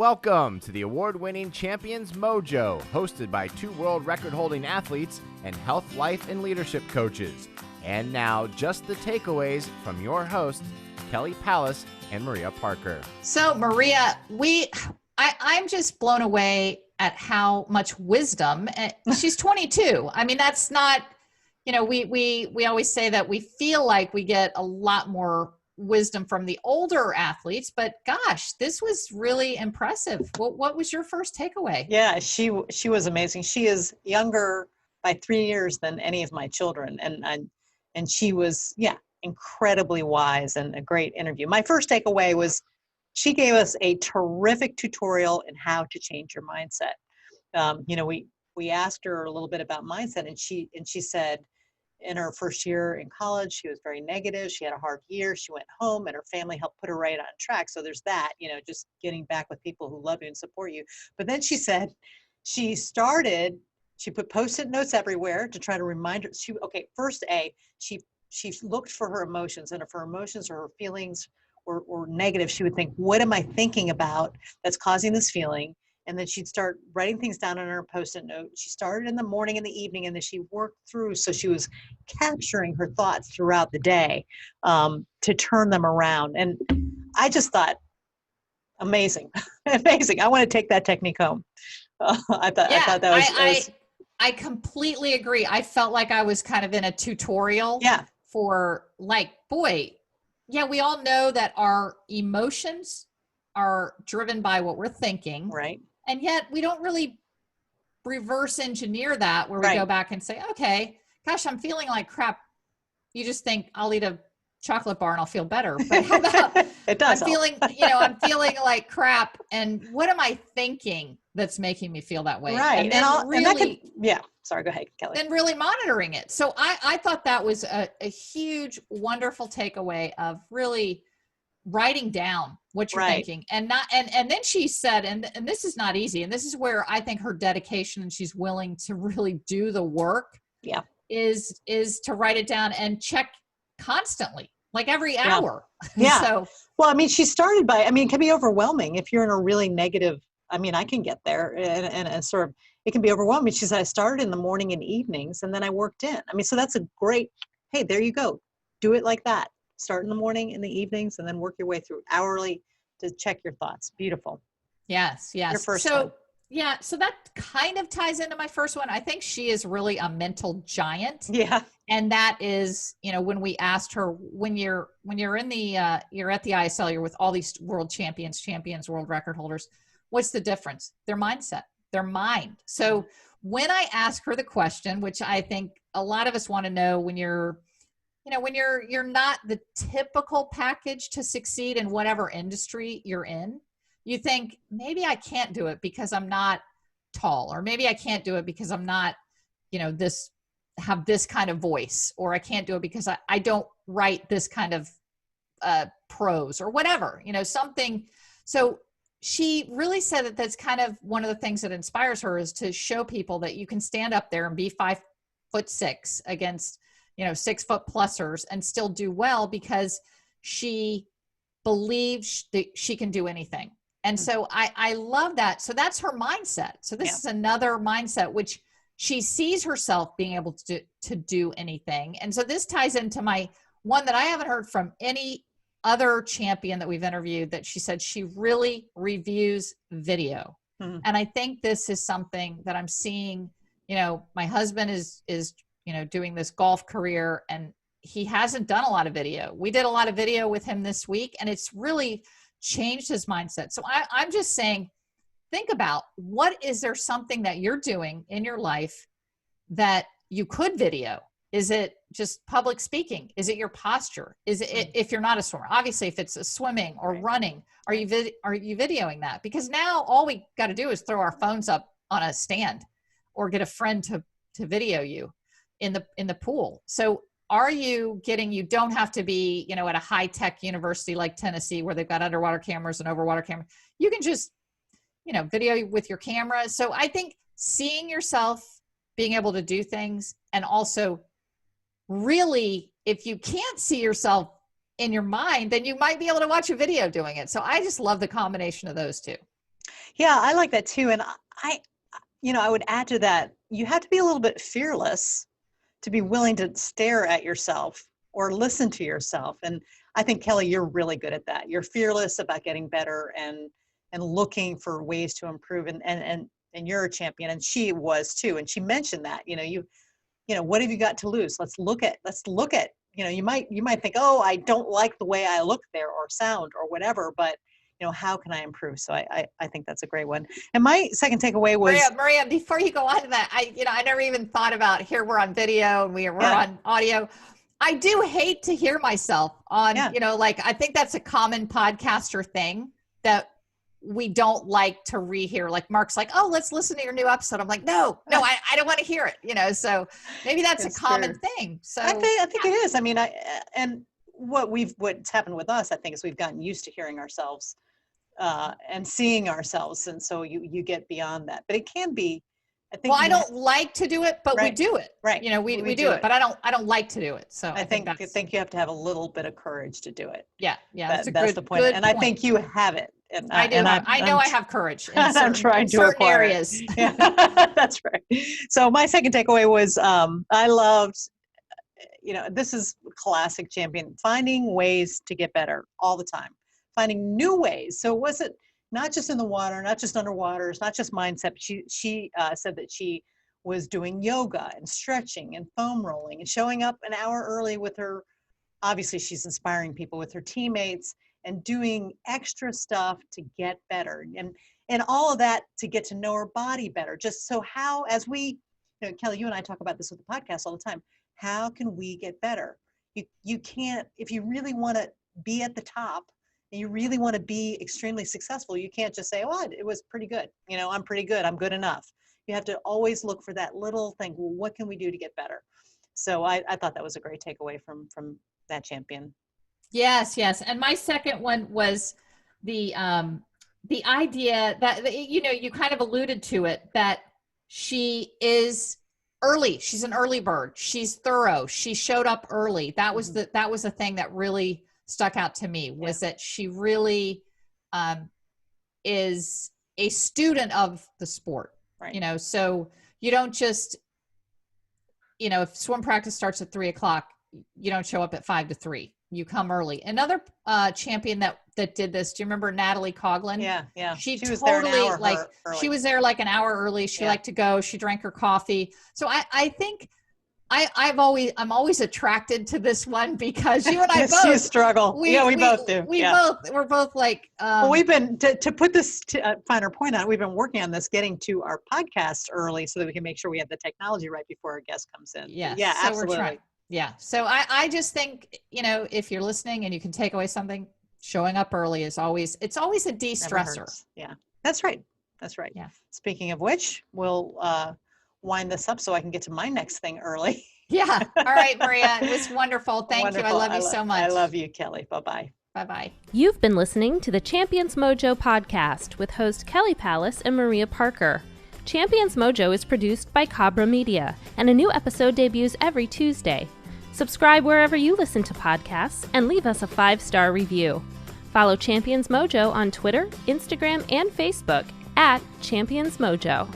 Welcome to the award-winning Champions Mojo, hosted by two world record-holding athletes and health, life, and leadership coaches. And now, just the takeaways from your hosts, Kelly Pallas and Maria Parker. So, Maria, I'm just blown away at how much wisdom. She's 22. I mean, that's not, we always say that we feel like we get a lot more wisdom from the older athletes, but gosh, this was really impressive. What was your first takeaway? Yeah, she was amazing. She is younger by 3 years than any of my children, and she was incredibly wise and a great interview. My first takeaway was she gave us a terrific tutorial in how to change your mindset. We asked her a little bit about mindset, and she said in her first year in college, she was very negative. She had a hard year. She went home and her family helped put her right on track. So there's that, just getting back with people who love you and support you. But then she said she put Post-it notes everywhere to try to remind her. First she looked for her emotions, and if her emotions or her feelings were negative, she would think, what am I thinking about that's causing this feeling? And then she'd start writing things down on her Post-it note. She started in the morning and the evening, and then she worked through. So she was capturing her thoughts throughout the day to turn them around. And I just thought, amazing, amazing. I want to take that technique home. I thought that was. I completely agree. I felt like I was kind of in a tutorial for we all know that our emotions are driven by what we're thinking. Right. And yet we don't really reverse engineer that where we go back and say, okay, gosh, I'm feeling like crap. You just think I'll eat a chocolate bar and I'll feel better. But how about it does I'm feeling like crap. And what am I thinking that's making me feel that way? Right. Sorry, go ahead, Kelly. And really monitoring it. So I thought that was a huge, wonderful takeaway of really writing down what you're thinking and then she said, and this is not easy. And this is where I think her dedication and she's willing to really do the work is to write it down and check constantly, like every hour. Yeah. She started by, it can be overwhelming if you're in a really negative, I can get there and sort of, it can be overwhelming. She said, I started in the morning and evenings and then I worked in. So that's a great, hey, there you go. Do it like that. Start in the morning, in the evenings, and then work your way through hourly to check your thoughts. Beautiful. Yes. Your first one. Yeah. So that kind of ties into my first one. I think she is really a mental giant. Yeah. And that is, when we asked her, when you're in the, you're at the ISL, you're with all these world champions, world record holders. What's the difference? Their mindset, their mind. So when I ask her the question, which I think a lot of us want to know when you're not the typical package to succeed in whatever industry you're in, you think maybe I can't do it because I'm not tall, or maybe I can't do it because I'm not, have this kind of voice, or I can't do it because I don't write this kind of prose or whatever, something. So she really said that that's kind of one of the things that inspires her is to show people that you can stand up there and be 5'6" against 6 foot plusers and still do well because she believes that she can do anything. And so I love that. So that's her mindset. So this is another mindset, which she sees herself being able to do anything. And so this ties into my one that I haven't heard from any other champion that we've interviewed, that she said she really reviews video. And I think this is something that I'm seeing, my husband is doing this golf career and he hasn't done a lot of video. We did a lot of video with him this week and it's really changed his mindset. So I'm just saying, think about is there something that you're doing in your life that you could video? Is it just public speaking? Is it your posture? Is it, if you're not a swimmer, obviously if it's a swimming or running, are you videoing that? Because now all we got to do is throw our phones up on a stand or get a friend to video you in the pool. So you don't have to be, at a high tech university like Tennessee where they've got underwater cameras and overwater cameras. You can just, video with your camera. So I think seeing yourself being able to do things, and also really, if you can't see yourself in your mind, then you might be able to watch a video doing it. So I just love the combination of those two. Yeah, I like that too. And I would add to that, you have to be a little bit fearless to be willing to stare at yourself or listen to yourself. And I think, Kelly, you're really good at that. You're fearless about getting better and looking for ways to improve. And you're a champion, and she was too. And she mentioned that, what have you got to lose? Let's look at, you might think, oh, I don't like the way I look there or sound or whatever, but how can I improve? So I think that's a great one. And my second takeaway was Maria, before you go on to that, I never even thought about, here we're on video and we're on audio. I do hate to hear myself on, I think that's a common podcaster thing that we don't like to rehear. Like Mark's like, oh, let's listen to your new episode. I'm like, no, I don't want to hear it. So maybe that's a common thing. So I think it is. I mean, and what's happened with us, I think, is we've gotten used to hearing ourselves and seeing ourselves. And so you get beyond that, but it can be, I think. Well, I don't like to do it, but we do it. Right. We do it, but I don't like to do it. So I think you have to have a little bit of courage to do it. Yeah. That's the point. And I think you have it. And I do. I know I have courage in I'm trying to certain acquire areas. Yeah, that's right. So my second takeaway was I loved, this is classic champion, finding ways to get better all the time, finding new ways. So was it not just in the water, not just underwater, it's not just mindset. She said that she was doing yoga and stretching and foam rolling and showing up an hour early with her. Obviously, she's inspiring people with her teammates and doing extra stuff to get better, and all of that to get to know her body better. Just so how, as we, Kelly, you and I talk about this with the podcast all the time, how can we get better? You can't, if you really want to be at the top and you really want to be extremely successful, you can't just say, oh, it was pretty good. I'm pretty good. I'm good enough. You have to always look for that little thing. Well, what can we do to get better? So I thought that was a great takeaway from that champion. Yes. And my second one was the idea that, you kind of alluded to it, that she is early. She's an early bird. She's thorough. She showed up early. That was the thing that really stuck out to me, was that she really is a student of the sport. Right. So you don't just, if swim practice starts at 3:00, you don't show up at 5 to 3. You come early. Another champion that did this. Do you remember Natalie Coughlin? Yeah. She was totally there an hour early. She was there like an hour early. She liked to go. She drank her coffee. So I think I'm always attracted to this one, because you and I both you struggle. We both do. We're both like. Well, we've been to put this to a finer point on. We've been working on this, getting to our podcast early so that we can make sure we have the technology right before our guest comes in. Yeah. Yeah. So absolutely. We're trying. Yeah. So I just think, if you're listening and you can take away something, showing up early is always a de-stressor. Yeah, that's right. Yeah. Speaking of which, we'll wind this up so I can get to my next thing early. Yeah. All right, Maria. It was wonderful. Thank you. I love you so much. I love you, Kelly. Bye-bye. Bye-bye. You've been listening to the Champions Mojo podcast with host Kelly Palace and Maria Parker. Champions Mojo is produced by Cabra Media, and a new episode debuts every Tuesday. Subscribe wherever you listen to podcasts and leave us a 5-star review. Follow Champions Mojo on Twitter, Instagram, and Facebook @Champions Mojo.